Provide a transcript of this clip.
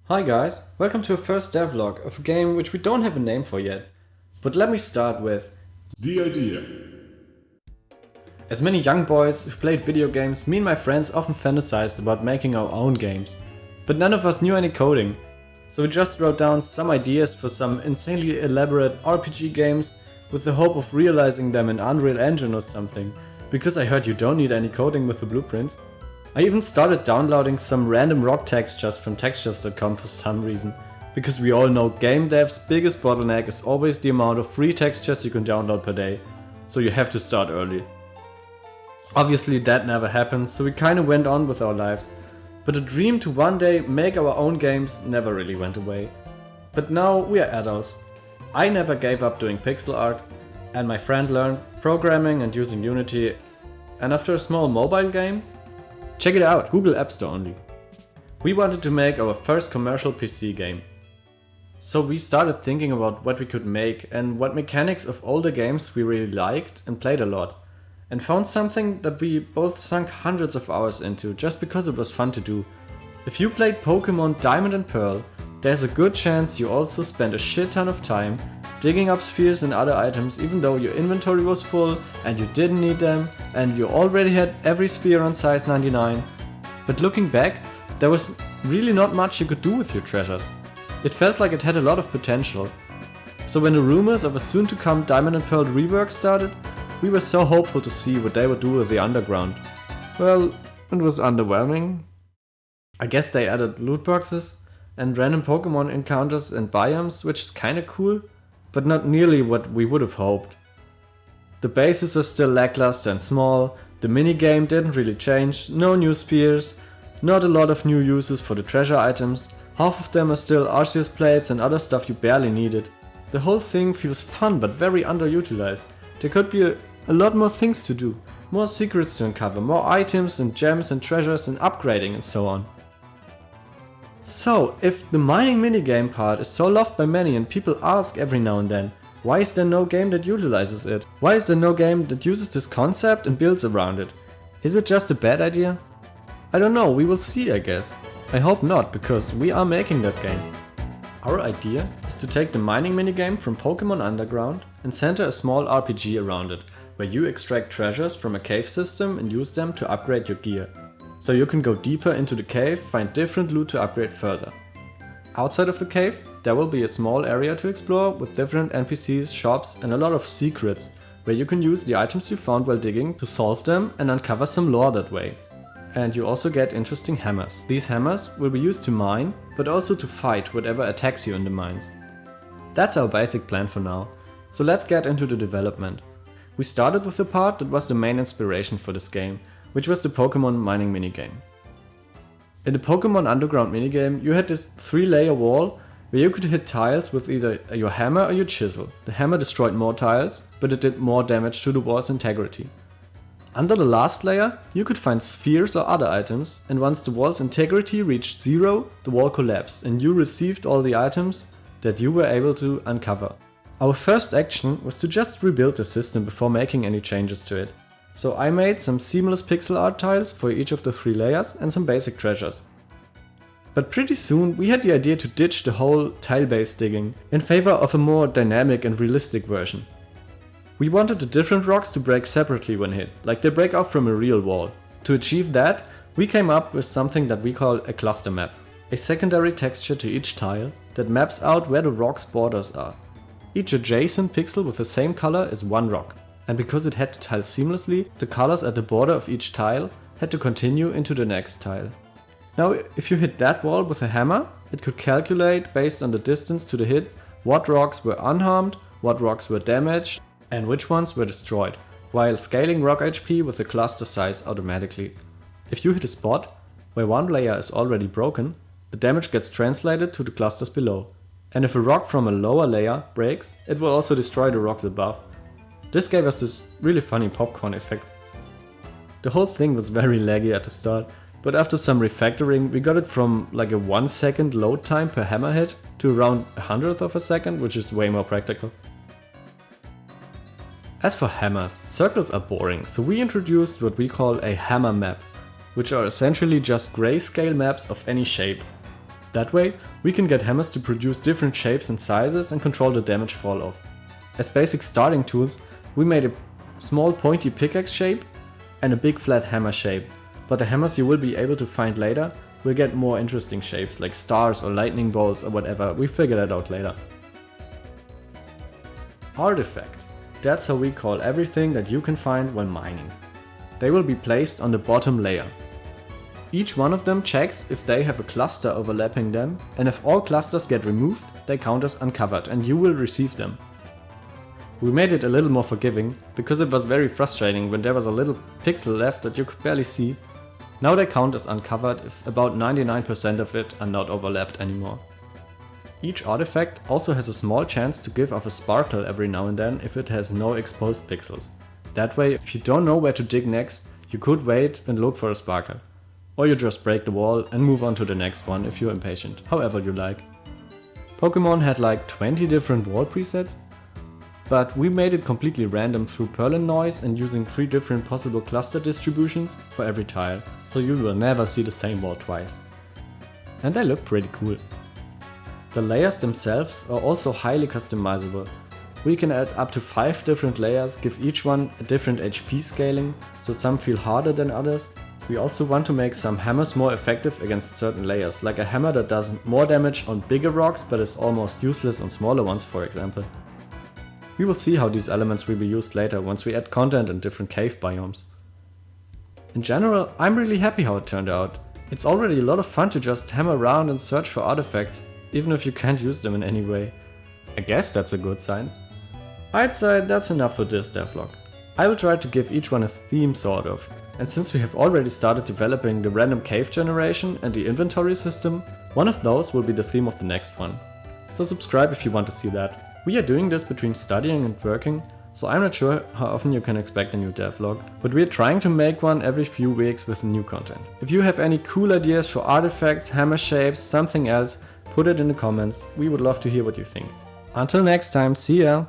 Hi guys, welcome to a first devlog of a game which we don't have a name for yet. But let me start with The idea. as many young boys who played video games, me and my friends often fantasized about making our own games. But none of us knew any coding. So we just wrote down some ideas for some insanely elaborate RPG games with the hope of realizing them in Unreal Engine or something. Because I heard you don't need any coding with the blueprints. I even started downloading some random rock textures from textures.com for some reason. Because we all know game dev's biggest bottleneck is always the amount of free textures you can download per day. So you have to start early. Obviously that never happened, so we kinda went on with our lives. But the dream to one day make our own games never really went away. But now we are adults. I never gave up doing pixel art, and my friend learned programming and using Unity. And after a small mobile game, check it out, Google App Store only. We wanted to make our first commercial PC game. So we started thinking about what we could make and what mechanics of older games we really liked and played a lot. And found something that we both sunk hundreds of hours into just because it was fun to do. If you played Pokemon Diamond and Pearl, there's a good chance you also spent a shit ton of time digging up spheres and other items even though your inventory was full and you didn't need them and you already had every sphere on size 99. But looking back, there was really not much you could do with your treasures. It felt like it had a lot of potential. So when the rumors of a soon to come Diamond and Pearl rework started, we were so hopeful to see what they would do with the underground. Well, it was underwhelming. I guess they added loot boxes and random Pokemon encounters and biomes, which is kinda cool, but not nearly what we would have hoped. The bases are still lackluster and small, the minigame didn't really change, no new spears, not a lot of new uses for the treasure items, half of them are still Arceus plates and other stuff you barely needed. The whole thing feels fun but very underutilized. There could be a lot more things to do, more secrets to uncover, more items and gems and treasures and upgrading and so on. So, if the mining minigame part is so loved by many and people ask every now and then, why is there no game that utilizes it? Why is there no game that uses this concept and builds around it? Is it just a bad idea? I don't know, we will see I guess. I hope not, because we are making that game. Our idea is to take the mining minigame from Pokemon Underground and center a small RPG around it, where you extract treasures from a cave system and use them to upgrade your gear. So you can go deeper into the cave, find different loot to upgrade further. Outside of the cave, there will be a small area to explore with different NPCs, shops and a lot of secrets, where you can use the items you found while digging to solve them and uncover some lore that way. And you also get interesting hammers. These hammers will be used to mine, but also to fight whatever attacks you in the mines. That's our basic plan for now, so let's get into the development. We started with the part that was the main inspiration for this game, which was the Pokemon mining minigame. In the Pokemon Underground minigame, you had this 3-layer wall where you could hit tiles with either your hammer or your chisel. The hammer destroyed more tiles, but it did more damage to the wall's integrity. Under the last layer, you could find spheres or other items, and once the wall's integrity reached 0, the wall collapsed and you received all the items that you were able to uncover. Our first action was to just rebuild the system before making any changes to it. So I made some seamless pixel art tiles for each of the 3 layers and some basic treasures. But pretty soon we had the idea to ditch the whole tile-based digging in favor of a more dynamic and realistic version. We wanted the different rocks to break separately when hit, like they break off from a real wall. To achieve that, we came up with something that we call a cluster map, a secondary texture to each tile that maps out where the rock's borders are. Each adjacent pixel with the same color is one rock, and because it had to tile seamlessly, the colors at the border of each tile had to continue into the next tile. Now, if you hit that wall with a hammer, it could calculate, based on the distance to the hit, what rocks were unharmed, what rocks were damaged, and which ones were destroyed, while scaling rock HP with the cluster size automatically. If you hit a spot where one layer is already broken, the damage gets translated to the clusters below. And if a rock from a lower layer breaks, it will also destroy the rocks above. This gave us this really funny popcorn effect. The whole thing was very laggy at the start, but after some refactoring we got it from like a 1 second load time per hammer hit to around 100th of a second, which is way more practical. As for hammers, circles are boring, so we introduced what we call a hammer map, which are essentially just grayscale maps of any shape. That way, we can get hammers to produce different shapes and sizes and control the damage fall off. As basic starting tools, we made a small pointy pickaxe shape and a big flat hammer shape, but the hammers you will be able to find later will get more interesting shapes like stars or lightning bolts or whatever. We figure that out later. Artifacts. That's how we call everything that you can find when mining. They will be placed on the bottom layer. Each one of them checks if they have a cluster overlapping them, and if all clusters get removed, they count as uncovered and you will receive them. We made it a little more forgiving, because it was very frustrating when there was a little pixel left that you could barely see. Now they count as uncovered if about 99% of it are not overlapped anymore. Each artifact also has a small chance to give off a sparkle every now and then if it has no exposed pixels. That way, if you don't know where to dig next, you could wait and look for a sparkle. Or you just break the wall and move on to the next one if you're impatient, however you like. Pokemon had like 20 different wall presets, but we made it completely random through Perlin noise and using 3 different possible cluster distributions for every tile, so you will never see the same wall twice. And they look pretty cool. The layers themselves are also highly customizable. We can add up to 5 different layers, give each one a different HP scaling, so some feel harder than others. We also want to make some hammers more effective against certain layers, like a hammer that does more damage on bigger rocks but is almost useless on smaller ones, for example. We will see how these elements will be used later once we add content in different cave biomes. In general, I'm really happy how it turned out. It's already a lot of fun to just hammer around and search for artifacts, even if you can't use them in any way. I guess that's a good sign. I'd say that's enough for this devlog. I will try to give each one a theme sort of, and since we have already started developing the random cave generation and the inventory system, one of those will be the theme of the next one. So subscribe if you want to see that. We are doing this between studying and working, so I'm not sure how often you can expect a new devlog, but we are trying to make one every few weeks with new content. If you have any cool ideas for artifacts, hammer shapes, something else, put it in the comments. We would love to hear what you think. Until next time, see ya!